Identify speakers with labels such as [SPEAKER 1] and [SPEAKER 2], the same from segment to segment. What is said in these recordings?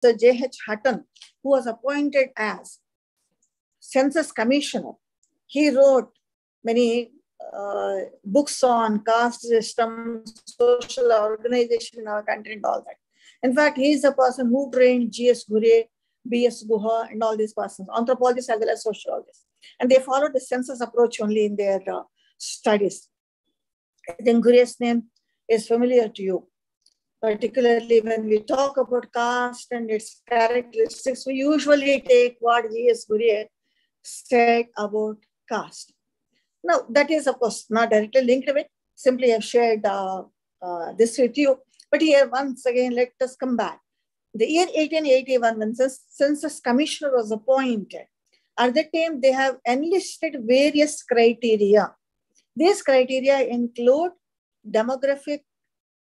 [SPEAKER 1] J.H. Hutton, who was appointed as Census Commissioner. He wrote many books on caste system, social organization in our country and all that. In fact, he is the person who trained G.S. Ghurye, B.S. Guha, and all these persons, anthropologists as well as sociologists. And they followed the census approach only in their studies. I think Ghurye's name is familiar to you. Particularly when we talk about caste and its characteristics, we usually take what G.S. Ghurye said about caste. Now, that is, of course, not directly linked with, simply I've shared this with you. But here, once again, let us come back. The year 1881, when Census Commissioner was appointed, at that time, they have enlisted various criteria. These criteria include demographic,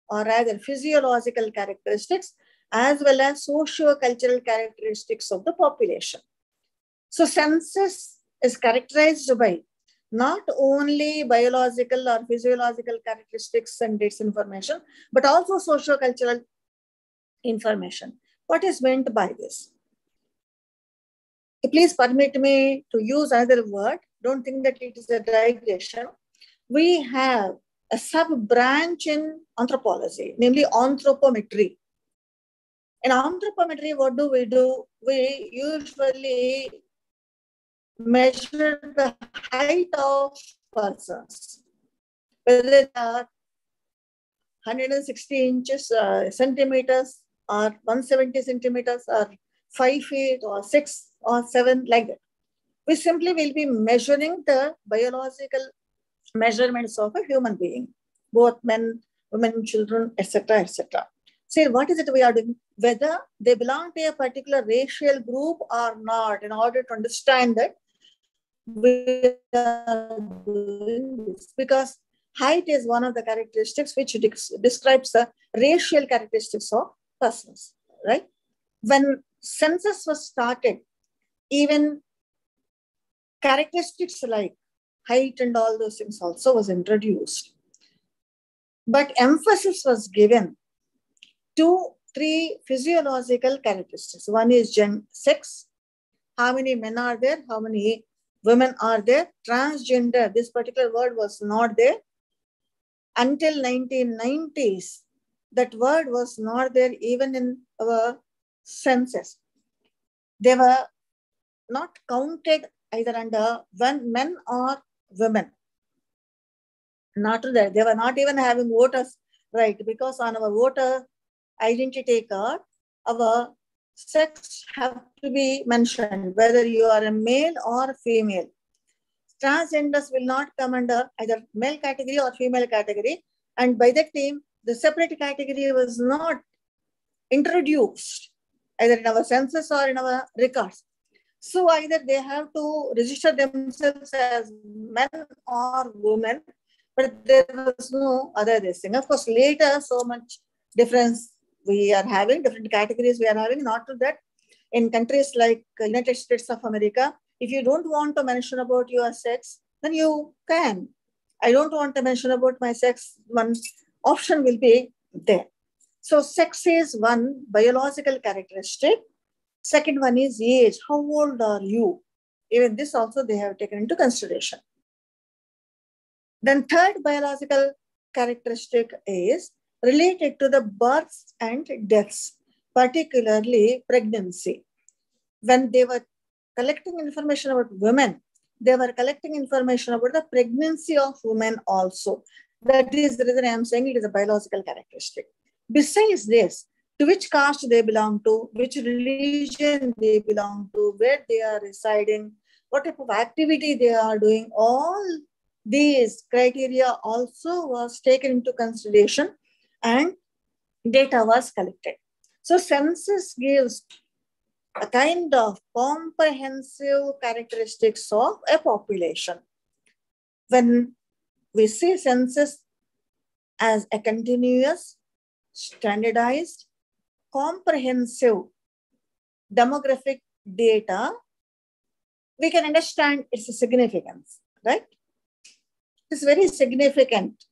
[SPEAKER 1] or rather physiological characteristics, as well as socio-cultural characteristics of the population. So census is characterized by not only biological or physiological characteristics and its information, but also socio-cultural information. What is meant by this? Please permit me to use another word. Don't think that it is a digression. We have a sub-branch in anthropology, namely anthropometry. In anthropometry, what do? We usually measure the height of persons, whether they are 160 inches, centimeters, or 170 centimeters, or 5 feet, or 6 or 7, like that. We simply will be measuring the biological measurements of a human being, both men, women, children, etc., etc. So what is it we are doing? Whether they belong to a particular racial group or not, in order to understand that we are doing this. Because height is one of the characteristics which describes the racial characteristics of persons, right? When census was started, even characteristics like height and all those things also was introduced. But emphasis was given to 3 physiological characteristics. One is sex, how many men are there, how many women are there. Transgender, this particular word was not there. Until 1990s, that word was not there even in our census. They were not counted either under men or women. Not that they were not even having voters, right? Because on our voter identity card, our sex have to be mentioned, whether you are a male or female. Transgenders will not come under either male category or female category. And by that time, the separate category was not introduced either in our census or in our records. So either they have to register themselves as men or women, but there was no other this thing. Of course, later, so much difference we are having, different categories we are having. Not to that, in countries like United States of America, if you don't want to mention about your sex, then you can. I don't want to mention about my sex, one option will be there. So sex is one biological characteristic. Second one is age. How old are you? Even this also they have taken into consideration. Then third biological characteristic is related to the births and deaths, particularly pregnancy. When they were collecting information about women, they were collecting information about the pregnancy of women also. That is the reason I am saying it is a biological characteristic. Besides this, to which caste they belong to, which religion they belong to, where they are residing, what type of activity they are doing, all these criteria also was taken into consideration and data was collected. So census gives a kind of comprehensive characteristics of a population. When we see census as a continuous, standardized, comprehensive demographic data, we can understand its significance, right? It's very significant.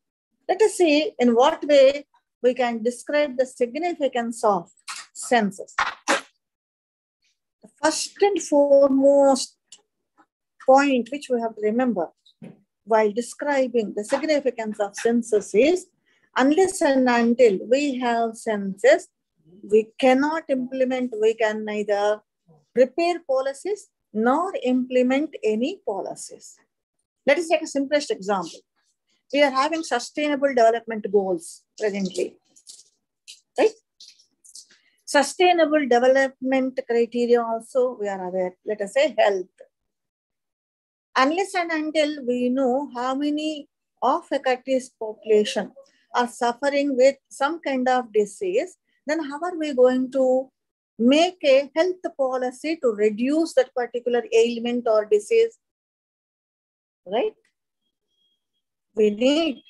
[SPEAKER 1] Let us see in what way we can describe the significance of census. The first and foremost point which we have to remember while describing the significance of census is, unless and until we have census, we cannot implement, we can neither prepare policies nor implement any policies. Let us take a simplest example. We are having sustainable development goals presently, right? Sustainable development criteria also we are aware. Let us say health. Unless and until we know how many of a country's population are suffering with some kind of disease, then how are we going to make a health policy to reduce that particular ailment or disease, right? We need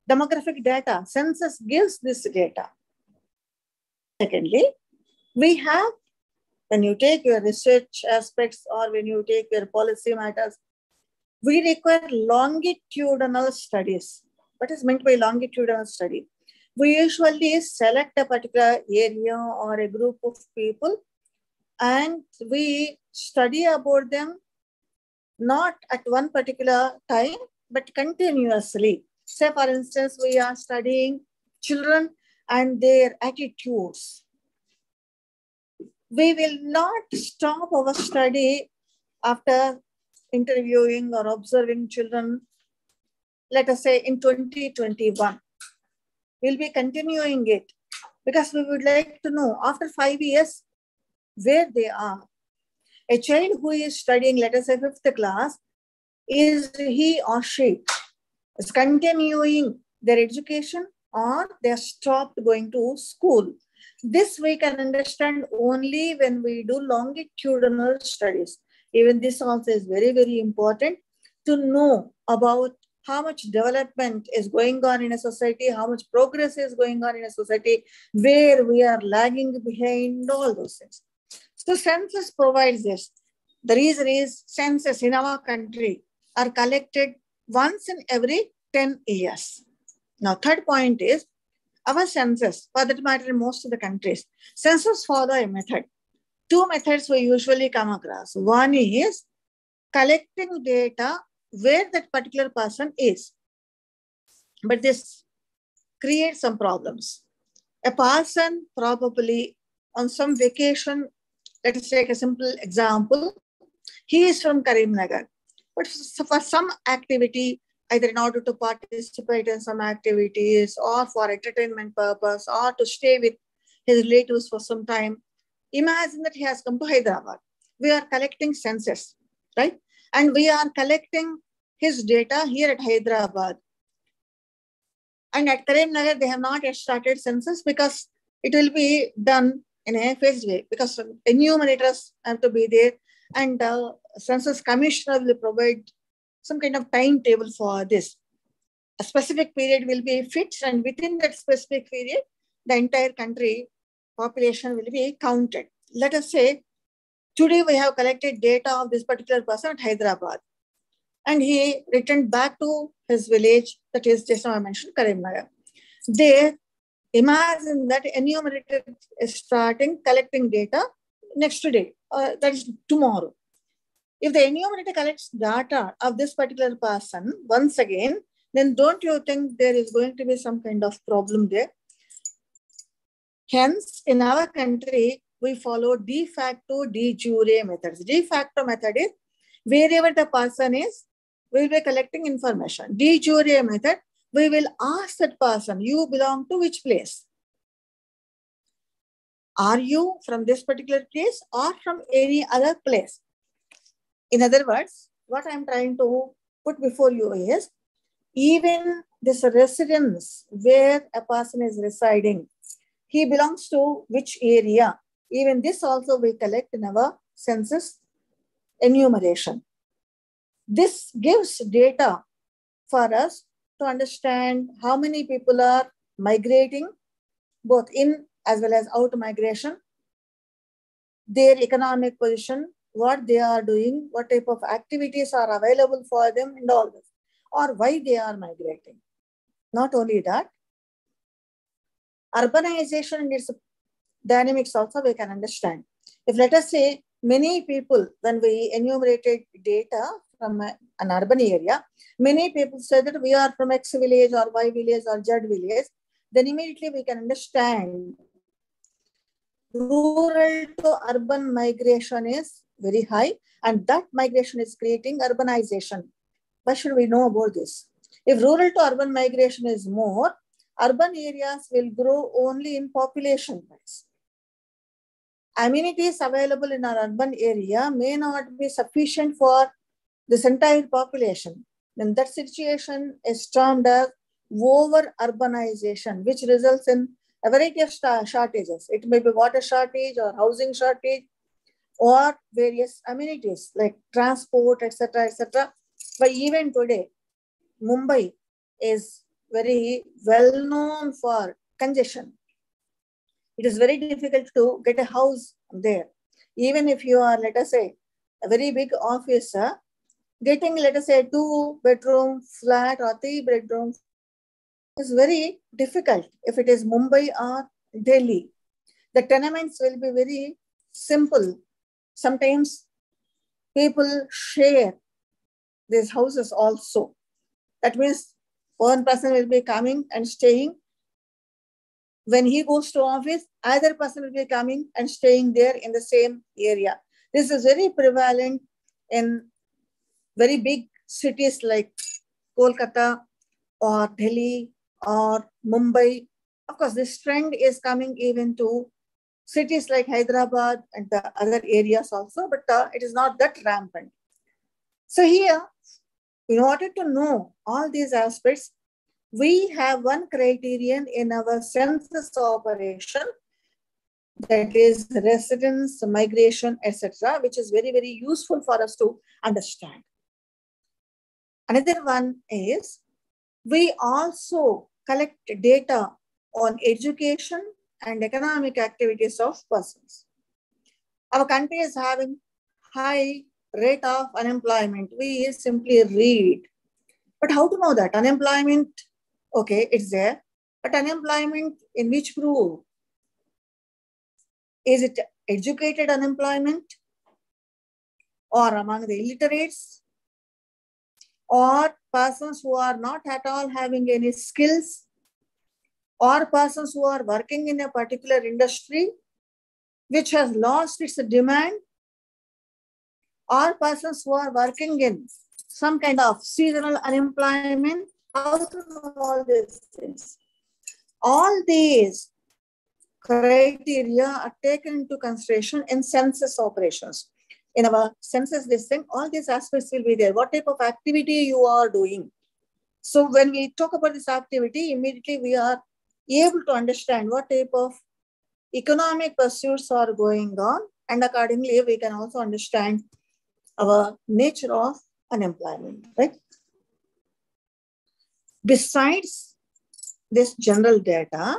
[SPEAKER 1] demographic data. Census gives this data. Secondly, we have, when you take your research aspects or when you take your policy matters, we require longitudinal studies. What is meant by longitudinal study? We usually select a particular area or a group of people and we study about them not at one particular time, but continuously. Say, for instance, we are studying children and their attitudes. We will not stop our study after interviewing or observing children, let us say in 2021. We'll be continuing it because we would like to know after 5 years where they are. A child who is studying, let us say 5th class, is he or she is continuing their education or they have stopped going to school? This we can understand only when we do longitudinal studies. Even this also is very, very important to know about how much development is going on in a society, how much progress is going on in a society, where we are lagging behind, all those things. So census provides this. The reason is census in our country are collected once in every 10 years. Now, third point is our census, for that matter, in most of the countries, census follow a method. Two methods we usually come across. One is collecting data where that particular person is. But this creates some problems. A person probably on some vacation, let us take a simple example. He is from Karimnagar, but for some activity, either in order to participate in some activities or for entertainment purpose or to stay with his relatives for some time, imagine that he has come to Hyderabad. We are collecting census, right? And we are collecting his data here at Hyderabad. And at Karimnagar, they have not yet started census because it will be done in a phased way because enumerators have to be there and the census commissioner will provide some kind of timetable for this. A specific period will be fixed and within that specific period, the entire country population will be counted. Let us say, today we have collected data of this particular person at Hyderabad and he returned back to his village, that is just now I mentioned Karimnagar. There, imagine that enumerator is starting collecting data next day, that is tomorrow. If the enumerator collects data of this particular person once again, then don't you think there is going to be some kind of problem there? Hence, in our country, we follow de facto, de jure methods. De facto method is wherever the person is, we will be collecting information. De jure method, we will ask that person, you belong to which place? Are you from this particular place or from any other place? In other words, what I'm trying to put before you is, even this residence where a person is residing, he belongs to which area? Even this also we collect in our census enumeration. This gives data for us to understand how many people are migrating, both in as well as out migration, their economic position, what they are doing, what type of activities are available for them and all this, or why they are migrating. Not only that, urbanization and its dynamics also we can understand. If let us say many people, when we enumerated data from an urban area, many people say that we are from X village or Y village or Z village, then immediately we can understand rural to urban migration is very high, and that migration is creating urbanization. Why should we know about this? If rural to urban migration is more, urban areas will grow only in population wise. Amenities available in our urban area may not be sufficient for this entire population. Then that situation is termed as over urbanization, which results in a variety of shortages. It may be water shortage or housing shortage or various amenities like transport, etc., etc. But even today, Mumbai is very well known for congestion. It is very difficult to get a house there. Even if you are, let us say, a very big office, getting, let us say, a 2-bedroom flat or 3-bedroom is very difficult if it is Mumbai or Delhi. The tenements will be very simple. Sometimes people share these houses also. That means one person will be coming and staying. When he goes to office, other person will be coming and staying there in the same area. This is very prevalent in very big cities like Kolkata or Delhi or Mumbai. Of course, this trend is coming even to cities like Hyderabad and the other areas also, but it is not that rampant. So here, in order to know all these aspects, we have one criterion in our census operation, that is residence, migration, etc., which is very, very useful for us to understand. Another one is we also collect data on education and economic activities of persons. Our country is having high rate of unemployment. We simply read. But how to know that? Unemployment, okay, it's there. But unemployment in which group? Is it educated unemployment? Or among the illiterates? Or persons who are not at all having any skills? Or persons who are working in a particular industry which has lost its demand? Or persons who are working in some kind of seasonal unemployment? How to know all these things? All these criteria are taken into consideration in census operations. In our census listing, all these aspects will be there. What type of activity you are doing? So when we talk about this activity, immediately we are able to understand what type of economic pursuits are going on, and accordingly we can also understand our nature of unemployment, right? Besides this general data,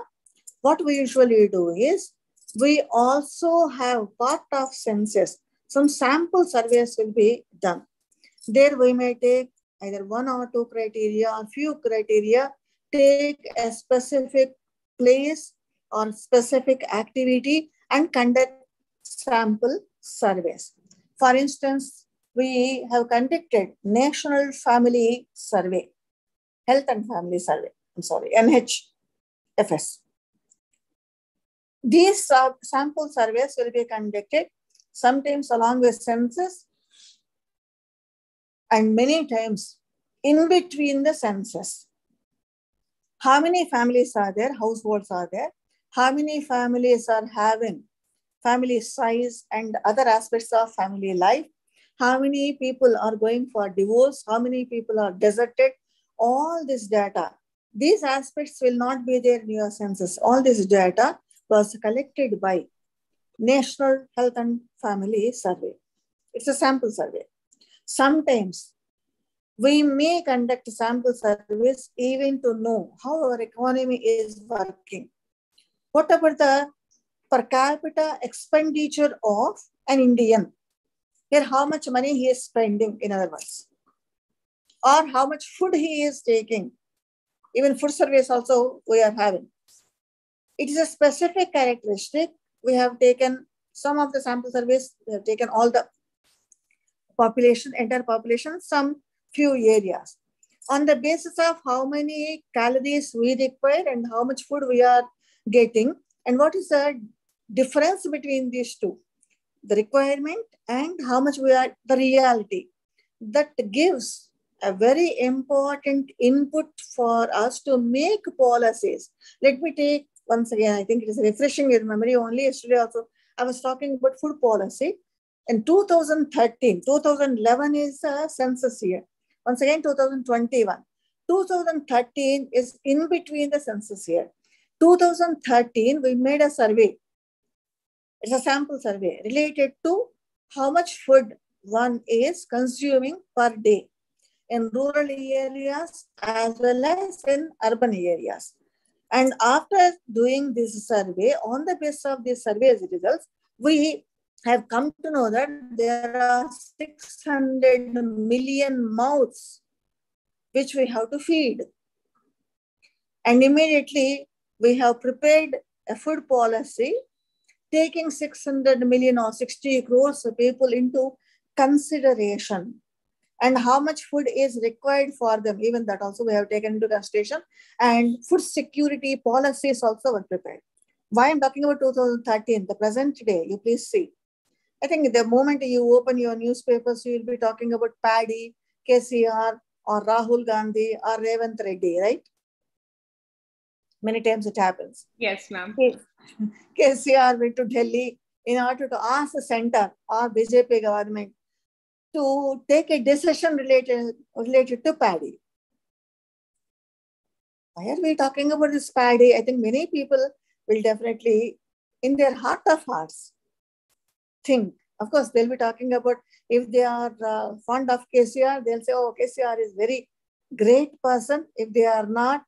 [SPEAKER 1] what we usually do is we also have part of census. Some sample surveys will be done. There we may take either 1 or 2 criteria or few criteria, take a specific place or specific activity and conduct sample surveys. For instance, we have conducted National Family Survey, Health and Family Survey, NHFS. These sample surveys will be conducted sometimes along with census and many times in between the census. How many families are there? Households are there? How many families are having family size and other aspects of family life? How many people are going for divorce? How many people are deserted? All this data, these aspects will not be there in your census. All this data was collected by National Health and Family Survey. It's a sample survey. Sometimes we may conduct sample surveys even to know how our economy is working. What about the per capita expenditure of an Indian? Here, how much money he is spending, in other words, or how much food he is taking. Even food surveys also we are having. It is a specific characteristic. We have taken Some of the sample surveys, they have taken all the population, entire population, some few areas. On the basis of how many calories we require and how much food we are getting, and what is the difference between these two, the requirement and how much we are, the reality, that gives a very important input for us to make policies. Let me take once again, I think it is refreshing your memory only. Yesterday also, I was talking about food policy. In 2013, 2011 is a census year. Once again, 2021. 2013 is in between the census year. 2013, we made a survey. It's a sample survey related to how much food one is consuming per day in rural areas as well as in urban areas. And after doing this survey, on the basis of this survey's results, we have come to know that there are 600 million mouths which we have to feed. And immediately we have prepared a food policy taking 600 million or 60 crores of people into consideration, and how much food is required for them. Even that also we have taken into consideration, and food security policies also were prepared. Why I'm talking about 2013, the present day, you please see. I think the moment you open your newspapers, you will be talking about Paddy, KCR, or Rahul Gandhi, or Revant Reddy, right? Many times it happens.
[SPEAKER 2] Yes, ma'am.
[SPEAKER 1] KCR went to Delhi in order to ask the center or BJP government to take a decision related to paddy. Why are we talking about this paddy? I think many people will definitely, in their heart of hearts, think. Of course, they'll be talking about, if they are fond of KCR, they'll say, oh, KCR is very great person. If they are not,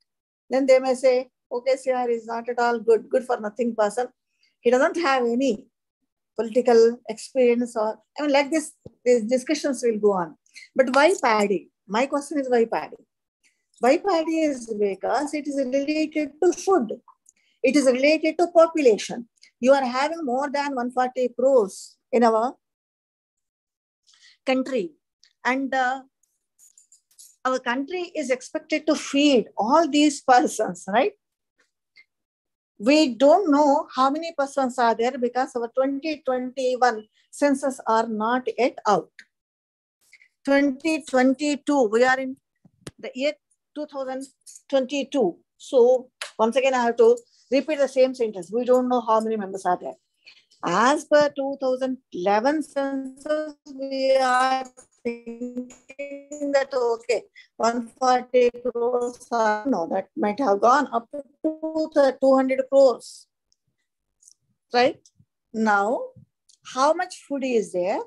[SPEAKER 1] then they may say, oh, KCR is not at all good for nothing person. He doesn't have any political experience, or I mean, like this, these discussions will go on. But why paddy? My question is, why paddy? Why paddy is because it is related to food. It is related to population. You are having more than 140 crores in our country. And our country is expected to feed all these persons, right? We don't know how many persons are there because our 2021 census are not yet out. 2022, we are in the year 2022. So once again, I have to repeat the same sentence. We don't know how many members are there. As per 2011 census, we are thinking that, okay, 140 crores, no, that might have gone up to 200 crores, right? Now, how much food is there?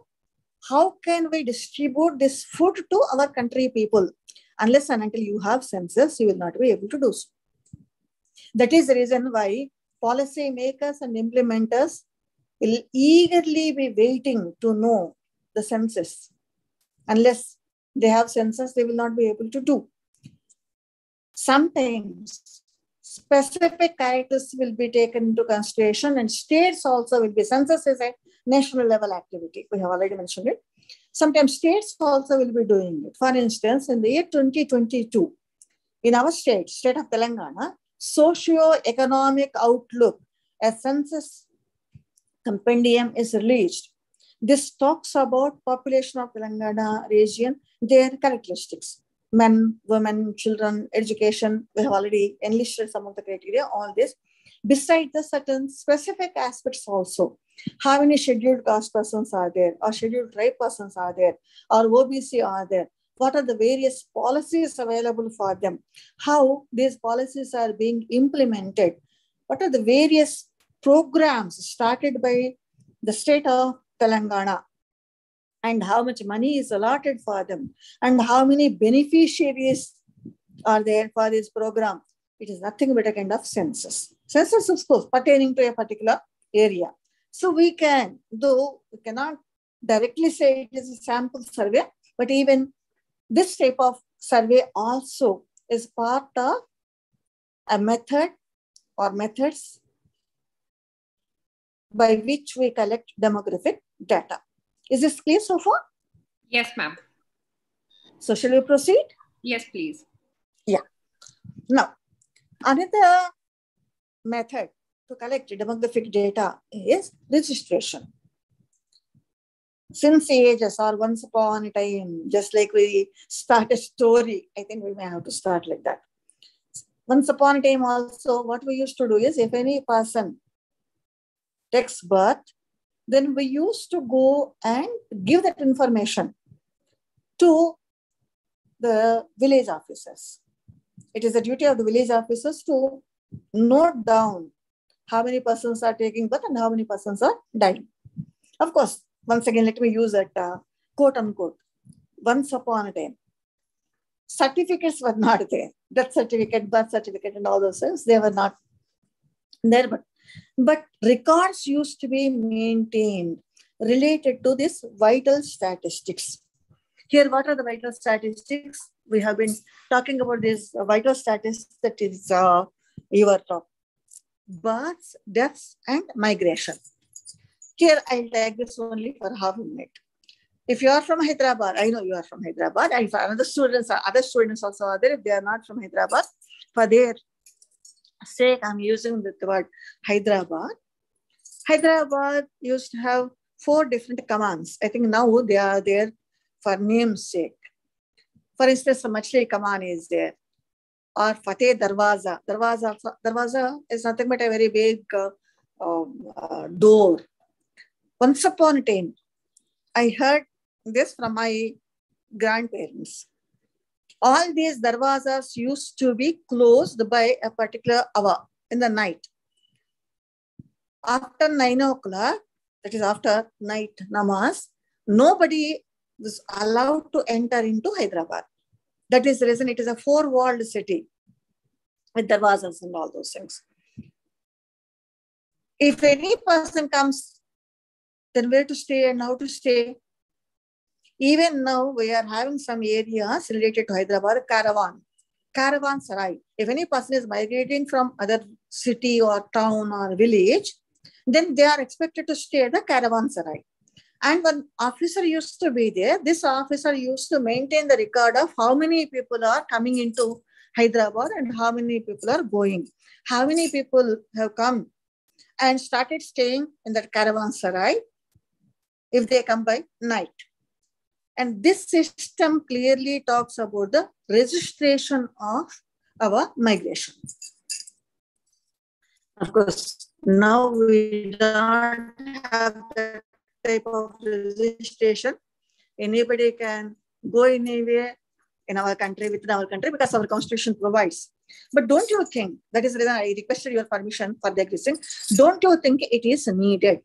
[SPEAKER 1] How can we distribute this food to our country people? Unless and until you have census, you will not be able to do so. That is the reason why policy makers and implementers will eagerly be waiting to know the census. Unless they have census, they will not be able to do. Sometimes specific characters will be taken into consideration, and states also will be. Census is a national level activity. We have already mentioned it. Sometimes states also will be doing it. For instance, in the year 2022, in our state of Telangana, socio-economic outlook, a census compendium is released. This talks about population of Telangana region, their characteristics, men, women, children, education. We have already enlisted some of the criteria, all this. Besides the certain specific aspects also, how many scheduled caste persons are there, or scheduled tribe persons are there, or OBC are there? What are the various policies available for them? How these policies are being implemented? What are the various programs started by the state of Telangana, and how much money is allotted for them, and how many beneficiaries are there for this program? It is nothing but a kind of census. Census, of course, pertaining to a particular area. So we can, though we cannot directly say it is a sample survey, but even this type of survey also is part of a method or methods by which we collect demographic data. Is this clear so far?
[SPEAKER 2] Yes, ma'am.
[SPEAKER 1] So shall we proceed?
[SPEAKER 2] Yes, please.
[SPEAKER 1] Yeah. Now, another method to collect demographic data is registration. Since ages or once upon a time, just like we start a story, I think we may have to start like that. Once upon a time also, what we used to do is if any person takes birth, then we used to go and give that information to the village officers. It is the duty of the village officers to note down how many persons are taking birth and how many persons are dying. Of course, once again, let me use that quote unquote, once upon a time. Certificates were not there. Death certificate, birth certificate, and all those things, they were not there. But records used to be maintained related to this vital statistics. Here, what are the vital statistics? We have been talking about this vital statistics, that is your births, deaths, and migration. Here, I'll take this only for half a minute. If you are from Hyderabad, I know you are from Hyderabad, and if other students also are there, if they are not from Hyderabad, for their sake, I'm using the word Hyderabad. Hyderabad used to have 4 different commands. I think now they are there for name's sake. For instance, the Machli command is there, or Fateh Darwaza. Darwaza is nothing but a very big door. Once upon a time, I heard this from my grandparents. All these darwazas used to be closed by a particular hour in the night. After 9 o'clock, that is after night namaz, nobody was allowed to enter into Hyderabad. That is the reason it is a 4-walled city with darwazas and all those things. If any person comes, then where to stay and how to stay? Even now, we are having some areas related to Hyderabad, caravan sarai. If any person is migrating from other city or town or village, then they are expected to stay at the caravan sarai. And one officer used to be there. This officer used to maintain the record of how many people are coming into Hyderabad and how many people are going. How many people have come and started staying in that caravan sarai if they come by night. And this system clearly talks about the registration of our migration. Of course, now we don't have that type of registration. Anybody can go anywhere in our country, within our country, because our constitution provides. But don't you think, that is the reason I requested your permission for the existing, don't you think it is needed?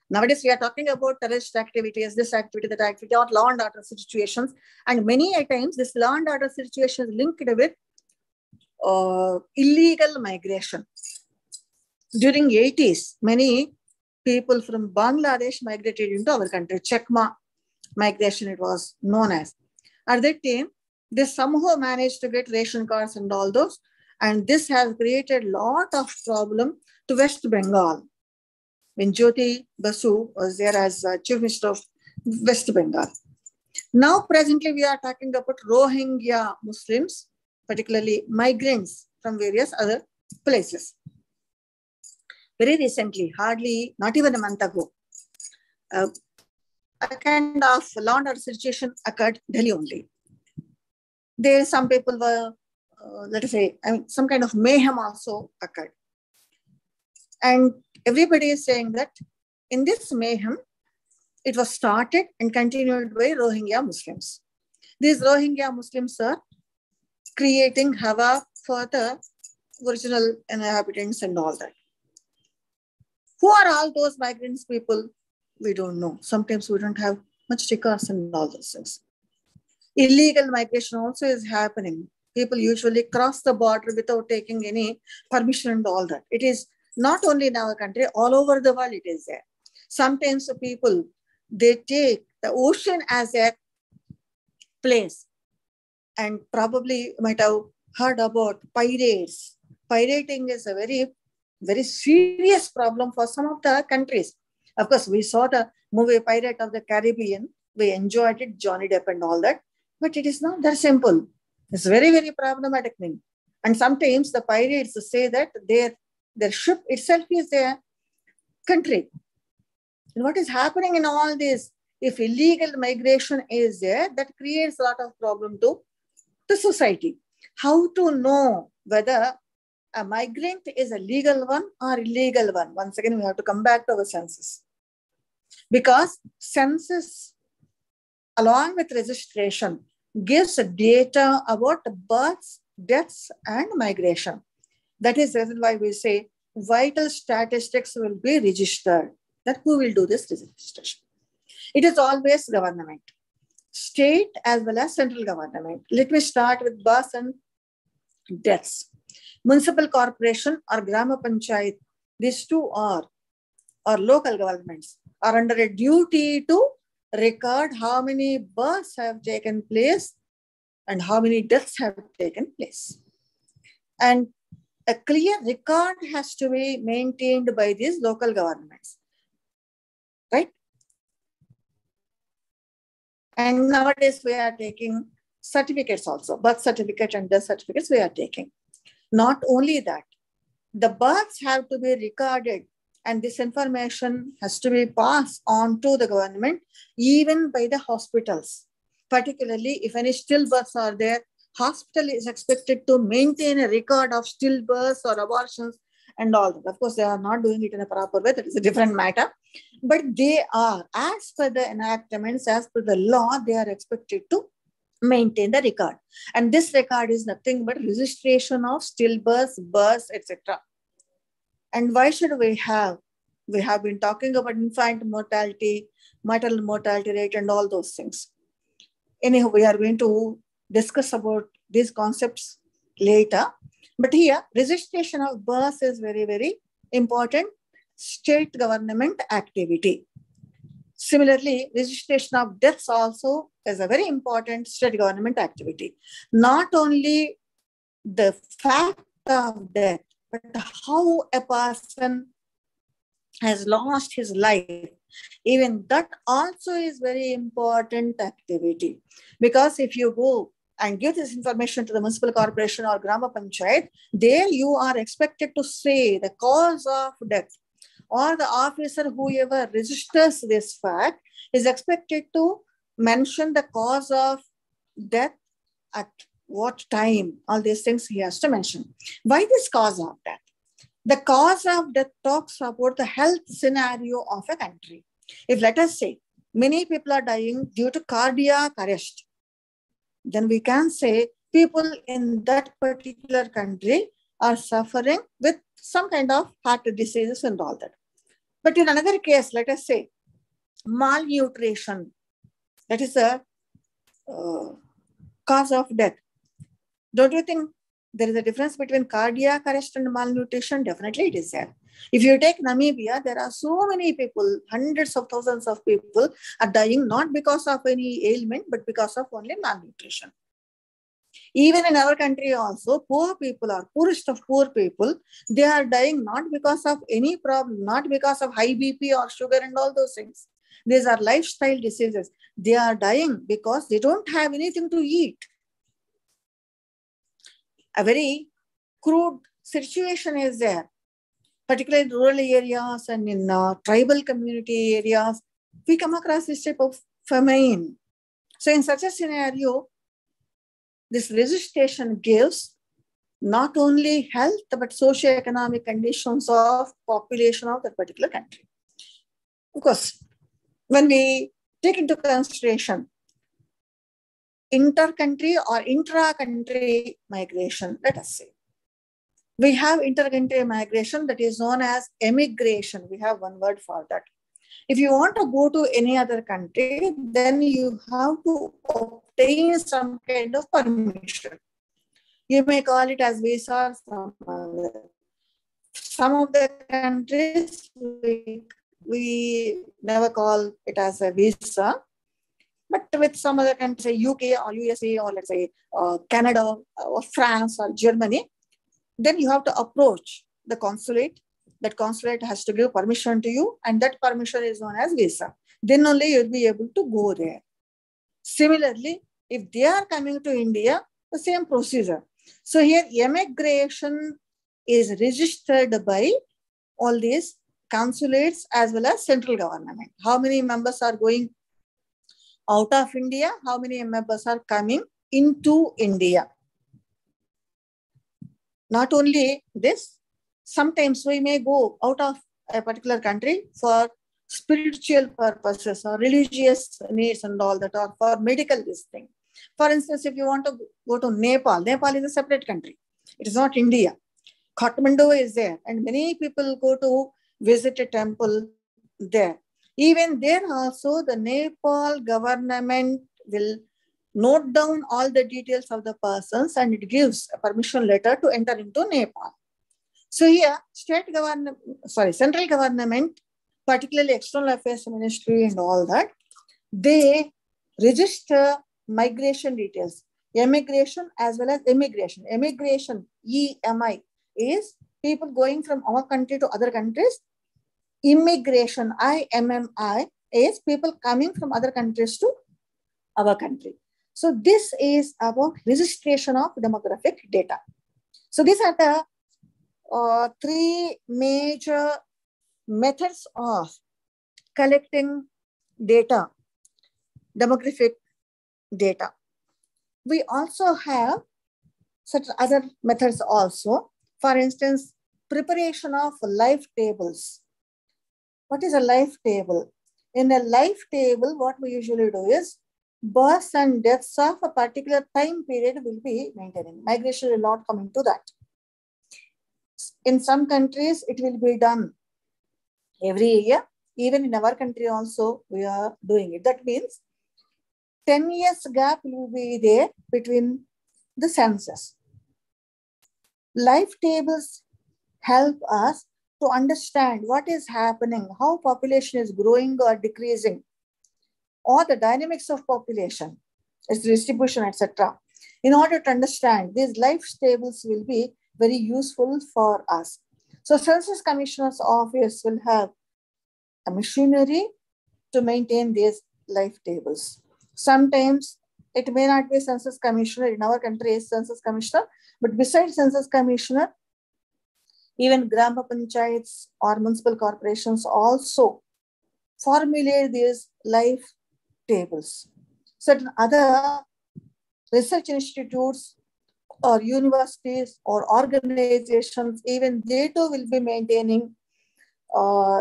[SPEAKER 1] Nowadays, we are talking about terrorist activities, this activity, that activity, or law and order situations. And many a times, this law and order situation is linked with illegal migration. During 80s, many people from Bangladesh migrated into our country. Chekma migration, it was known as. At that time, they somehow managed to get ration cards and all those. And this has created a lot of problem to West Bengal, when Jyoti Basu was there as Chief Minister of West Bengal. Now, presently, we are talking about Rohingya Muslims, particularly migrants from various other places. Very recently, hardly not even a month ago, a kind of law and order situation occurred Delhi only. There, some people were, let us say, some kind of mayhem also occurred. And everybody is saying that in this mayhem, it was started and continued by Rohingya Muslims. These Rohingya Muslims are creating havoc for the original inhabitants and all that. Who are all those migrants people? We don't know. Sometimes we don't have much records and all those things. Illegal migration also is happening. People usually cross the border without taking any permission and all that. It is not only in our country, all over the world it is there. Sometimes the people, they take the ocean as a place. And probably you might have heard about pirates. Pirating is a very very serious problem for some of the countries. Of course, we saw the movie Pirate of the Caribbean. We enjoyed it, Johnny Depp and all that. But it is not that simple. It's very, very problematic thing. And sometimes the pirates say that their ship itself is their country. And what is happening in all this? If illegal migration is there, that creates a lot of problem to the society. How to know whether a migrant is a legal one or illegal one? Once again, we have to come back to our census. Because census, along with registration, gives data about births, deaths, and migration. That is the reason why we say vital statistics will be registered. That who will do this registration? It is always government, state as well as central government. Let me start with births and deaths. Municipal corporation or Grama Panchayat, these two are, or local governments, are under a duty to record how many births have taken place and how many deaths have taken place. And a clear record has to be maintained by these local governments, right? And nowadays we are taking certificates also, birth certificate and death certificates we are taking. Not only that, the births have to be recorded and this information has to be passed on to the government, even by the hospitals. Particularly if any stillbirths are there, hospital is expected to maintain a record of stillbirths or abortions and all that. Of course, they are not doing it in a proper way. That is a different matter. But they are, as per the enactments, as per the law, they are expected to maintain the record. And this record is nothing but registration of stillbirths, births, etc. And why should we have? We have been talking about infant mortality, maternal mortality rate, and all those things. Anyhow, we are going to discuss about these concepts later. But here, registration of births is very, very important state government activity. Similarly, registration of deaths also is a very important state government activity. Not only the fact of death, but how a person has lost his life. Even that also is very important activity. Because if you go and give this information to the municipal corporation or Grama Panchayat, there you are expected to say the cause of death, or the officer, whoever registers this fact, is expected to mention the cause of death, at what time, all these things he has to mention. Why this cause of death? The cause of death talks about the health scenario of a country. If let us say many people are dying due to cardiac arrest, then we can say people in that particular country are suffering with some kind of heart diseases and all that. But in another case, let us say malnutrition, that is a cause of death. Don't you think there is a difference between cardiac arrest and malnutrition? Definitely it is there. If you take Namibia, there are so many people, hundreds of thousands of people are dying not because of any ailment, but because of only malnutrition. Even in our country also, poor people are poorest of poor people. They are dying not because of any problem, not because of high BP or sugar and all those things. These are lifestyle diseases. They are dying because they don't have anything to eat. A very crude situation is there, particularly in rural areas and in tribal community areas. We come across this type of famine. So in such a scenario, this registration gives not only health, but socio-economic conditions of population of that particular country. Of course, when we take into consideration inter-country or intra-country migration, let us say, we have inter-country migration that is known as emigration. We have one word for that. If you want to go to any other country, then you have to obtain some kind of permission. You may call it as visa or some of the countries we never call it as a visa. But with some other countries, say UK or USA or let's say Canada or France or Germany, then you have to approach the consulate that consulate has to give permission to you, and that permission is known as visa. Then only you'll be able to go there. Similarly, if they are coming to India, the same procedure. So here, immigration is registered by all these consulates as well as central government. How many members are going out of India? How many members are coming into India? Not only this, sometimes we may go out of a particular country for spiritual purposes or religious needs and all that, or for medical this thing. For instance, if you want to go to Nepal, Nepal is a separate country. It is not India. Kathmandu is there, and many people go to visit a temple there. Even there also, the Nepal government will note down all the details of the persons, and it gives a permission letter to enter into Nepal. So here, central government, particularly External Affairs Ministry and all that, they register migration details, immigration as well as immigration. Immigration, EMI, is people going from our country to other countries. Immigration, IMMI, is people coming from other countries to our country. So this is about registration of demographic data. So these are the three major methods of collecting data, demographic data. We also have such other methods also. For instance, preparation of life tables. What is a life table? In a life table, what we usually do is births and deaths of a particular time period will be maintained. Migration will not come into that. In some countries, it will be done every year. Even in our country also, we are doing it. That means 10 years gap will be there between the census. Life tables help us to understand what is happening, how population is growing or decreasing, or the dynamics of population, its distribution, etc. In order to understand, these life tables will be very useful for us. So Census Commissioner's Office will have a machinery to maintain these life tables. Sometimes it may not be Census Commissioner. In our country is Census Commissioner, but besides Census Commissioner, even Grama Panchayats or municipal corporations also formulate these life tables. Certain other research institutes or universities or organizations, even they too will be maintaining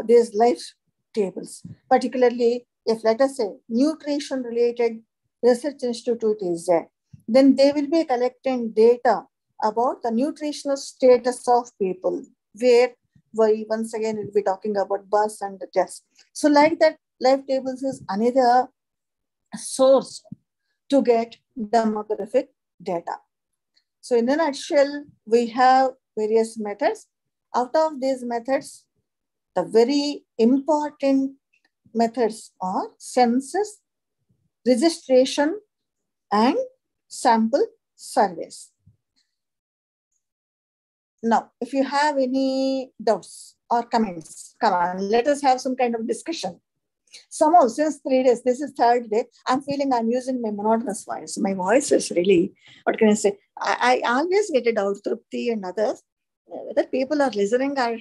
[SPEAKER 1] these life tables. Particularly if, let us say, nutrition related research institute is there, then they will be collecting data about the nutritional status of people, where we once again will be talking about births and deaths. So like that, life tables is another source to get demographic data. So in a nutshell, we have various methods. Out of these methods, the very important methods are census, registration, and sample surveys. Now, if you have any doubts or comments, come on, let us have some kind of discussion. Somehow, since 3 days, this is third day, I'm feeling I'm using my monotonous voice. My voice is really, what can I say? I always get a doubt, Trupti and others, whether people are listening or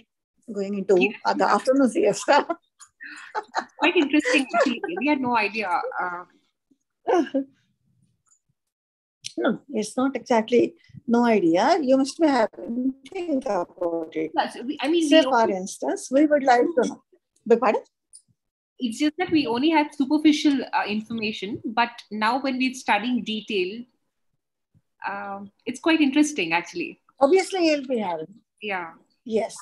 [SPEAKER 1] going into the afternoon siesta.
[SPEAKER 2] Quite interesting, actually. We had no idea.
[SPEAKER 1] No, it's not exactly no idea. You must be having to think about it.
[SPEAKER 2] Yes, I mean,
[SPEAKER 1] say, for instance, we would like to know. But pardon?
[SPEAKER 2] It's just that we only had superficial information, but now when we're studying detail, it's quite interesting, actually.
[SPEAKER 1] Obviously, you'll be having.
[SPEAKER 2] Yeah.
[SPEAKER 1] Yes.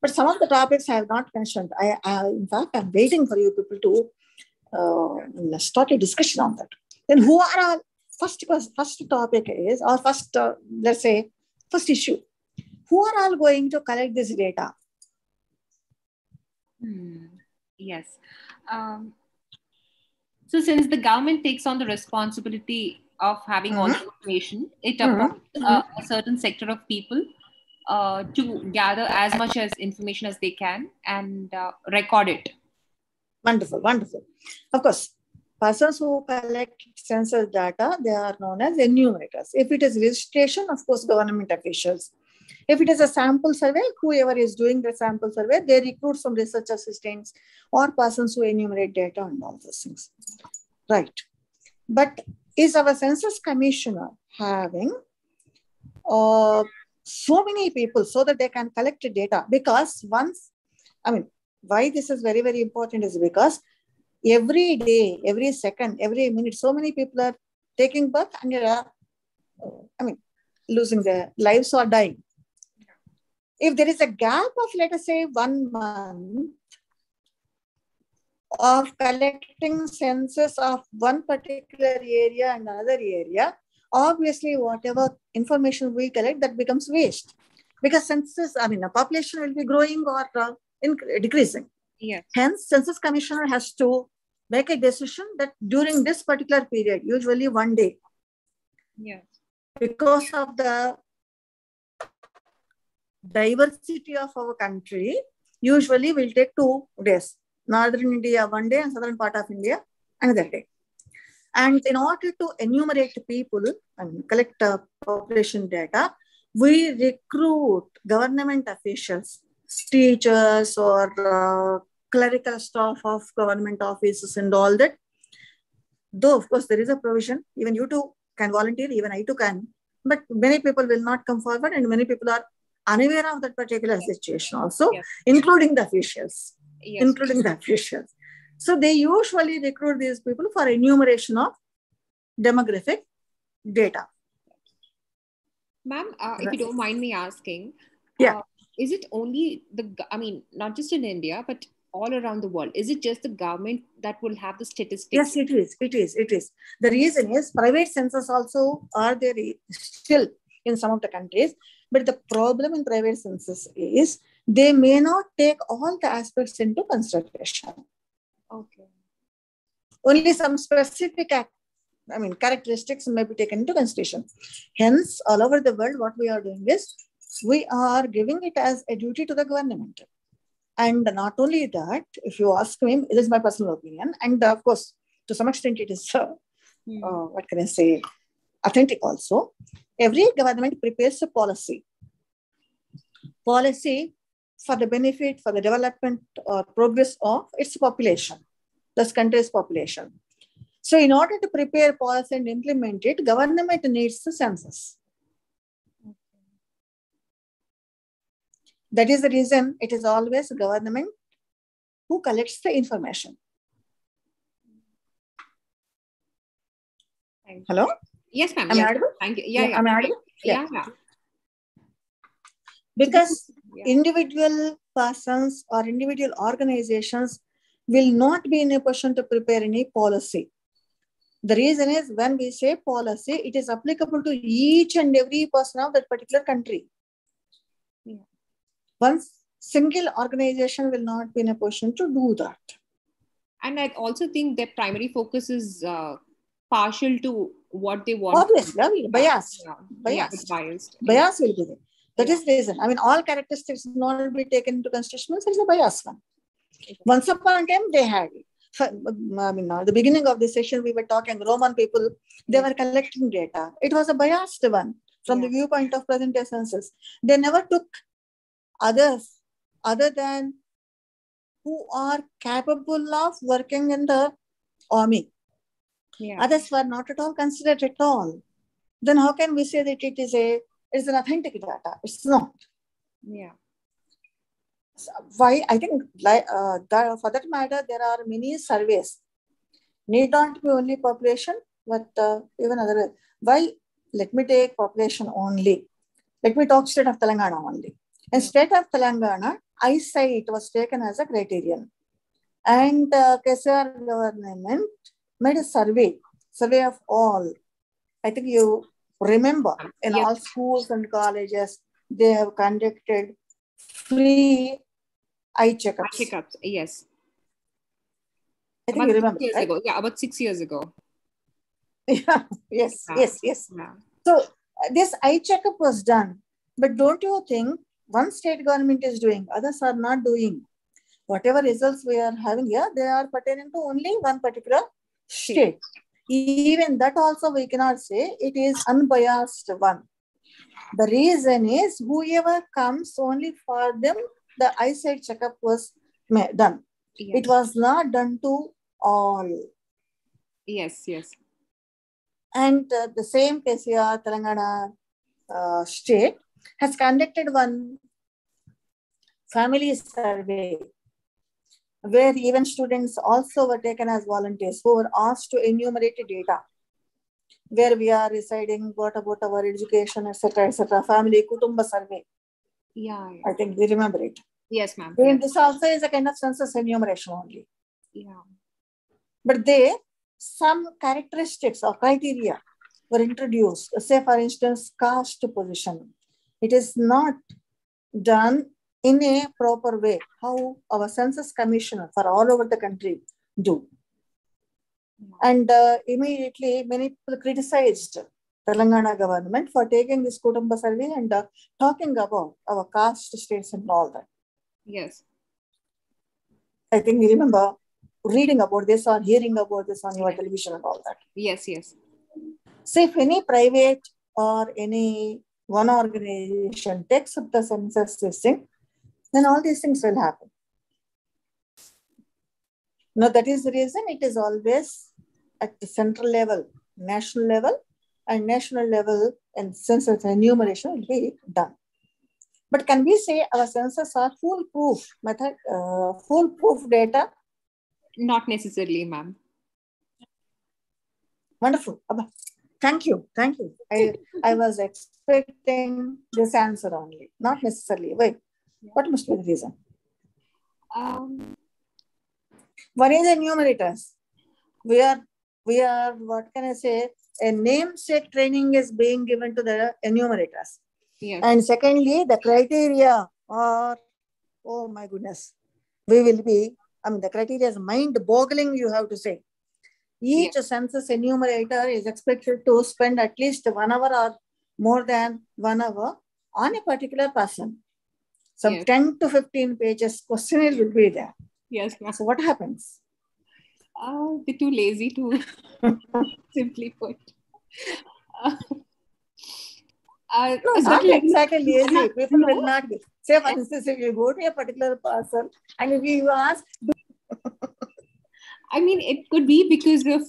[SPEAKER 1] But some of the topics I have not mentioned. In fact, I'm waiting for you people to start a discussion on that. Then who are all, first topic is, or first, let's say, first issue. Who are all going to collect this data?
[SPEAKER 2] Yes. So since the government takes on the responsibility of having all the information, it appoints a certain sector of people to gather as much as information as they can and record it.
[SPEAKER 1] Wonderful, wonderful. Of course, persons who collect census data, they are known as enumerators. If it is registration, of course, government officials. If it is a sample survey, whoever is doing the sample survey, they recruit some research assistants or persons who enumerate data and all those things. Right. But is our census commissioner having so many people so that they can collect data? Because once, I mean, why this is very, very important is because every day, every second, every minute, so many people are taking birth and losing their lives or dying. If there is a gap of, let us say, 1 month of collecting census of one particular area and another area, obviously whatever information we collect, that becomes waste. Because census, a population will be growing or decreasing.
[SPEAKER 2] Yes.
[SPEAKER 1] Hence, census commissioner has to make a decision that during this particular period, usually 1 day,
[SPEAKER 2] yes,
[SPEAKER 1] because of the diversity of our country, usually will take 2 days. Northern India 1 day and southern part of India another day. And in order to enumerate people and collect population data, we recruit government officials, teachers or clerical staff of government offices and all that. Though, of course, there is a provision, even you too can volunteer, even I too can. But many people will not come forward and many people are unaware of that particular situation also, including the officials. Including the officials. So they usually recruit these people for enumeration of demographic data.
[SPEAKER 2] Ma'am, if you don't mind me asking, is it only not just in India, but all around the world? Is it just the government that will have the statistics?
[SPEAKER 1] Yes, it is. The reason is private census also are there still in some of the countries. But the problem in private census is they may not take all the aspects into consideration.
[SPEAKER 2] Okay.
[SPEAKER 1] Only some specific characteristics may be taken into consideration. Hence, all over the world, what we are doing is we are giving it as a duty to the government. And not only that, if you ask me, it is my personal opinion. And of course, to some extent, it is, authentic also. Every government prepares a policy for the benefit, for the development or progress of its population, this country's population. So in order to prepare policy and implement it, government needs the census. That is the reason it is always government who collects the information. Hello?
[SPEAKER 2] Yes, ma'am.
[SPEAKER 1] Am I audible?
[SPEAKER 2] Thank you. Yeah.
[SPEAKER 1] Am I audible?
[SPEAKER 2] Yeah.
[SPEAKER 1] Because individual persons or individual organizations will not be in a position to prepare any policy. The reason is when we say policy, it is applicable to each and every person of that particular country.
[SPEAKER 2] Yeah.
[SPEAKER 1] One single organization will not be in a position to do that.
[SPEAKER 2] And I also think their primary focus is partial to what they want.
[SPEAKER 1] Obviously, biased. Bias will be there. That is the reason. All characteristics will not be taken into consideration. There is a bias one. Once upon a time, they had it. At the beginning of this session, we were talking Roman people, they were collecting data. It was a biased one from the viewpoint of present day census. They never took others other than who are capable of working in the army. Others were not at all considered at all. Then how can we say that it is an authentic data? It's not.
[SPEAKER 2] Yeah.
[SPEAKER 1] Why? I think for that matter, there are many surveys. Need not be only population, but even other. Why? Let me take population only. Let me talk state of Telangana only. In state of Telangana, eyesight was taken as a criterion. And KCR government made a survey of all. I think you remember in all schools and colleges, they have conducted free eye checkups.
[SPEAKER 2] Yes.
[SPEAKER 1] I think you remember.
[SPEAKER 2] About 6 years ago.
[SPEAKER 1] Yes. Yeah. So this eye checkup was done. But don't you think one state government is doing, others are not doing? Whatever results we are having here, they are pertaining to only one particular state. Even that also we cannot say it is unbiased one. The reason is whoever comes only for them, the eyesight checkup was done. Yes. It was not done to all.
[SPEAKER 2] Yes.
[SPEAKER 1] And the same KCR, Telangana state has conducted one family survey where even students also were taken as volunteers who were asked to enumerate data. Where we are residing, what about our education, etc., family, kutumba survey.
[SPEAKER 2] Yeah.
[SPEAKER 1] I think we remember it.
[SPEAKER 2] Yes, ma'am.
[SPEAKER 1] This also is a kind of census enumeration only.
[SPEAKER 2] Yeah.
[SPEAKER 1] But some characteristics or criteria were introduced. Say, for instance, caste position. It is not done in a proper way, how our census commissioner for all over the country do. And immediately, many people criticized Telangana government for taking this Kutumba survey and talking about our caste states and all that.
[SPEAKER 2] Yes.
[SPEAKER 1] I think you remember reading about this or hearing about this on your television and all that.
[SPEAKER 2] Yes.
[SPEAKER 1] So if any private or any one organization takes up the census system, then all these things will happen. Now, that is the reason it is always at the central level, national level, and national level, and census enumeration will be done. But can we say our census are foolproof method, foolproof data?
[SPEAKER 2] Not necessarily, ma'am.
[SPEAKER 1] Wonderful. Thank you. I was expecting this answer only, not necessarily. Wait, what must be the reason? One is enumerators. We are, what can I say? A namesake training is being given to the enumerators.
[SPEAKER 2] Yes.
[SPEAKER 1] And secondly, the criteria are, oh my goodness, the criteria is mind-boggling, you have to say. Each census enumerator is expected to spend at least 1 hour or more than 1 hour on a particular person. Some 10 to 15 pages questionnaire will be there.
[SPEAKER 2] Yes.
[SPEAKER 1] So what happens?
[SPEAKER 2] They're too lazy to simply put.
[SPEAKER 1] No, not exactly lazy. People will not be. Say, for instance, if you go to a particular person and if you ask...
[SPEAKER 2] I mean, it could be because of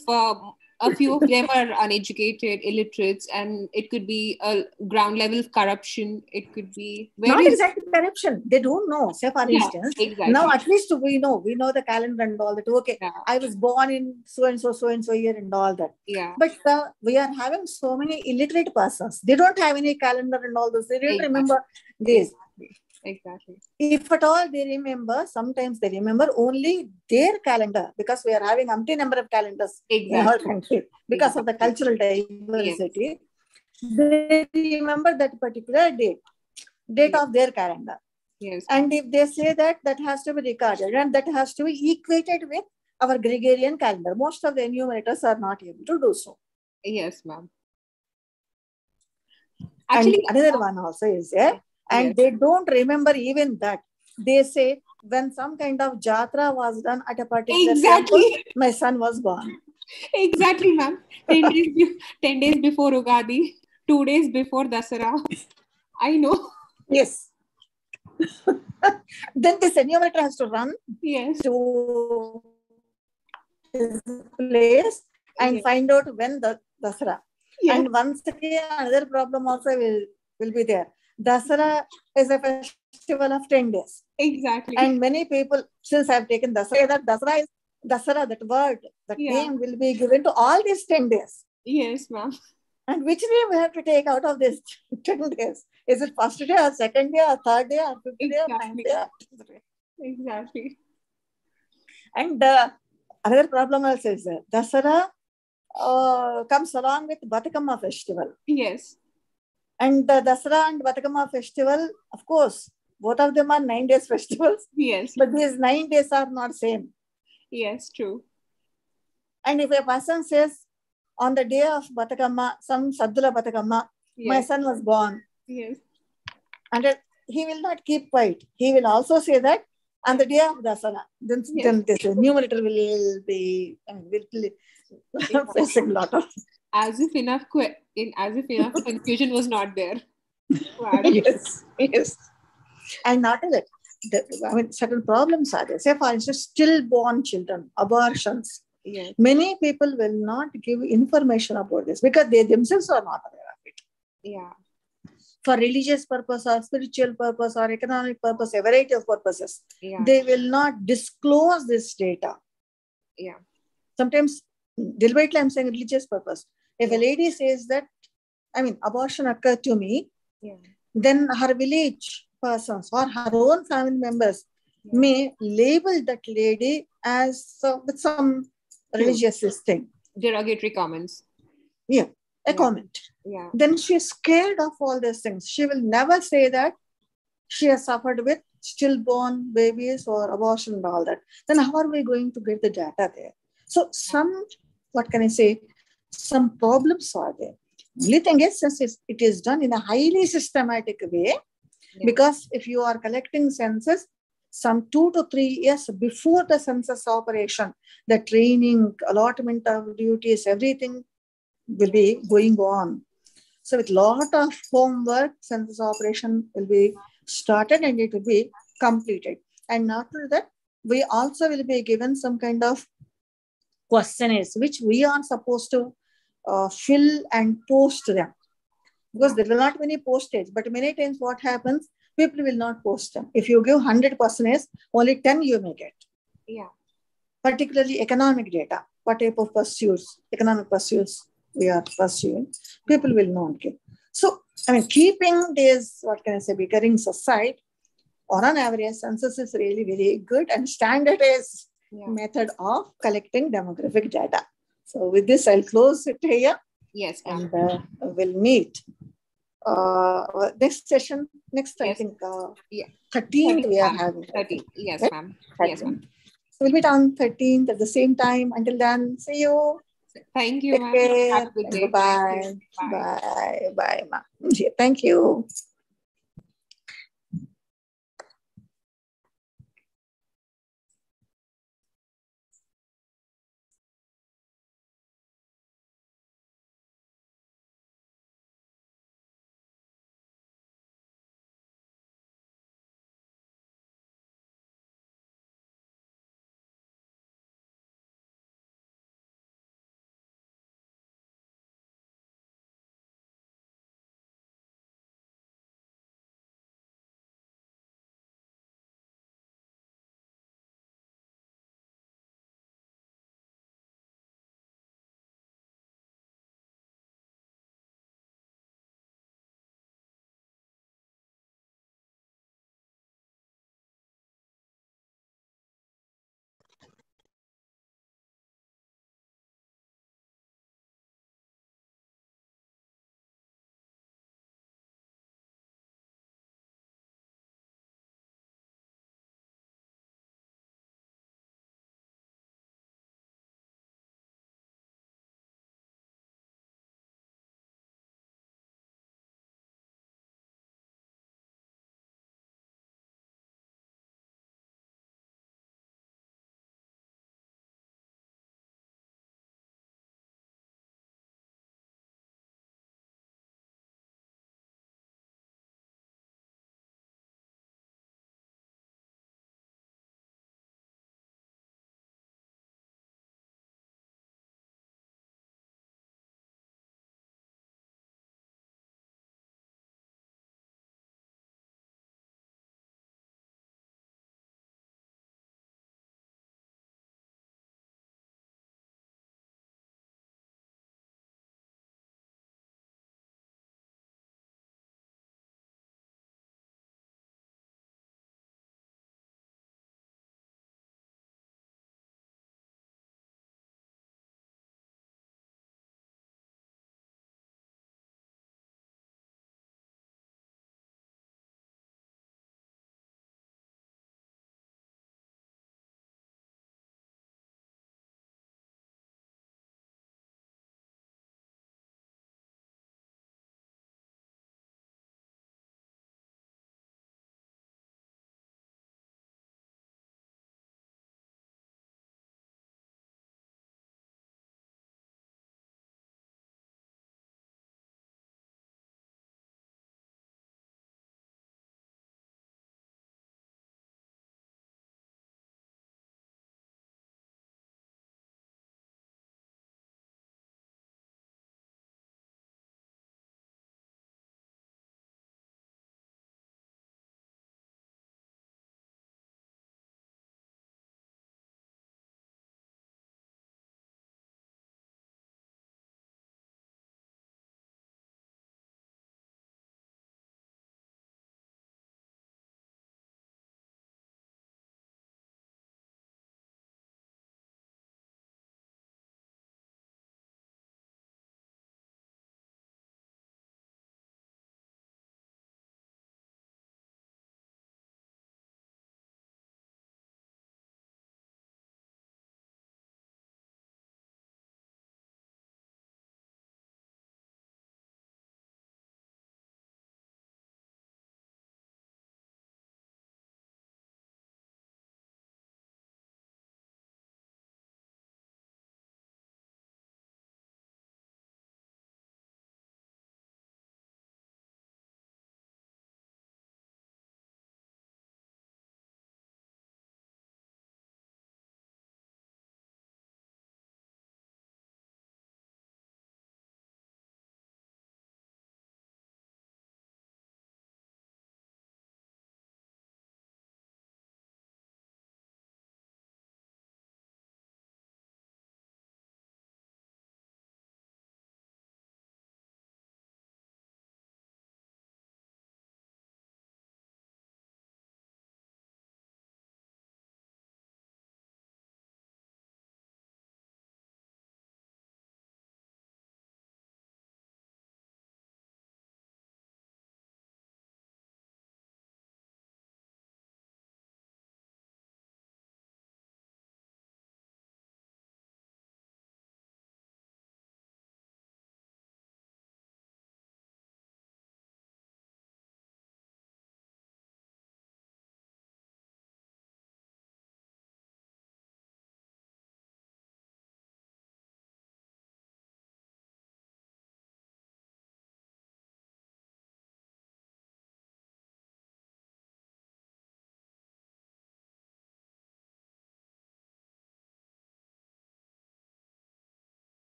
[SPEAKER 2] a few of them are uneducated, illiterates, and it could be a ground level of corruption. It could be...
[SPEAKER 1] Not exactly corruption. They don't know. Say, for instance,
[SPEAKER 2] exactly.
[SPEAKER 1] Now at least we know the calendar and all that. Okay, I was born in so-and-so year and all that.
[SPEAKER 2] Yeah.
[SPEAKER 1] But we are having so many illiterate persons. They don't have any calendar and all those. They don't remember this.
[SPEAKER 2] Exactly.
[SPEAKER 1] If at all they remember, sometimes they remember only their calendar because we are having umpteen number of calendars in our country because of the cultural diversity. Yes. They remember that particular date of their calendar.
[SPEAKER 2] Yes.
[SPEAKER 1] And if they say that has to be recorded and that has to be equated with our Gregorian calendar, most of the enumerators are not able to do so.
[SPEAKER 2] Yes, ma'am.
[SPEAKER 1] Actually, and another one also is there. And they don't remember even that. They say, when some kind of jatra was done at a particular temple, my son was born.
[SPEAKER 2] Exactly, ma'am. 10 days before Ugadi, 2 days before Dasara. I know.
[SPEAKER 1] Yes. Then this enumerator has to run
[SPEAKER 2] to
[SPEAKER 1] his place and find out when the Dasara. And once again, another problem also will be there. Dasara is a festival of 10 days.
[SPEAKER 2] Exactly.
[SPEAKER 1] And many people, since I've taken Dasara, that Dasara is Dasara, that word, that name will be given to all these 10 days.
[SPEAKER 2] Yes, ma'am.
[SPEAKER 1] And which name we have to take out of this 10 days? Is it first day or second day or third day or fifth day or ninth day or 10th day?
[SPEAKER 2] Exactly.
[SPEAKER 1] And another problem also is that Dasara comes along with Batakama festival.
[SPEAKER 2] Yes.
[SPEAKER 1] And the Dasara and Batakama festival, of course, both of them are 9 days festivals.
[SPEAKER 2] Yes.
[SPEAKER 1] But these 9 days are not same.
[SPEAKER 2] Yes, true.
[SPEAKER 1] And if a person says, on the day of Batakama, some Saddula Batakama, my son was born.
[SPEAKER 2] Yes.
[SPEAKER 1] And he will not keep quiet. He will also say that on the day of Dasara, then this numerator will be facing a lot of.
[SPEAKER 2] As if enough confusion was not there.
[SPEAKER 1] Yes. And not only that, certain problems are there. Say, for instance, stillborn children, abortions.
[SPEAKER 2] Yes.
[SPEAKER 1] Many people will not give information about this because they themselves are not aware of it.
[SPEAKER 2] Yeah.
[SPEAKER 1] For religious purpose or spiritual purpose or economic purpose, a variety of purposes, they will not disclose this data.
[SPEAKER 2] Yeah.
[SPEAKER 1] Sometimes, deliberately I'm saying religious purpose. If a lady says that, abortion occurred to me, then her village persons or her own family members may label that lady as with some religious thing.
[SPEAKER 2] Derogatory comments.
[SPEAKER 1] Yeah, a comment.
[SPEAKER 2] Yeah.
[SPEAKER 1] Then she is scared of all these things. She will never say that she has suffered with stillborn babies or abortion and all that. Then how are we going to get the data there? So some problems are there. Only thing is, since it is done in a highly systematic way, because if you are collecting census, some 2 to 3 years before the census operation, the training, allotment of duties, everything will be going on. So with lot of homework, census operation will be started and it will be completed. And after that, we also will be given some kind of questionnaires, which we are supposed to fill and post them. Because there will not be any postage. But many times what happens, people will not post them. If you give 100 questionnaires, only 10 you may get.
[SPEAKER 2] Yeah.
[SPEAKER 1] Particularly economic data. What type of pursuits, economic pursuits we are pursuing, people will not give. So, keeping this, beginnings aside, on an average, census is really very good and standardized method of collecting demographic data. So with this, I'll close it here.
[SPEAKER 2] Yes,
[SPEAKER 1] ma'am. And we'll meet. Next session, I think 13th we are having.
[SPEAKER 2] 13th, yes,
[SPEAKER 1] right?
[SPEAKER 2] ma'am.
[SPEAKER 1] 13th.
[SPEAKER 2] Yes, ma'am.
[SPEAKER 1] So we'll meet on 13th at the same time. Until then, see you.
[SPEAKER 2] Thank you, ma'am. Have a good day.
[SPEAKER 1] Bye. Bye, ma'am. Thank you.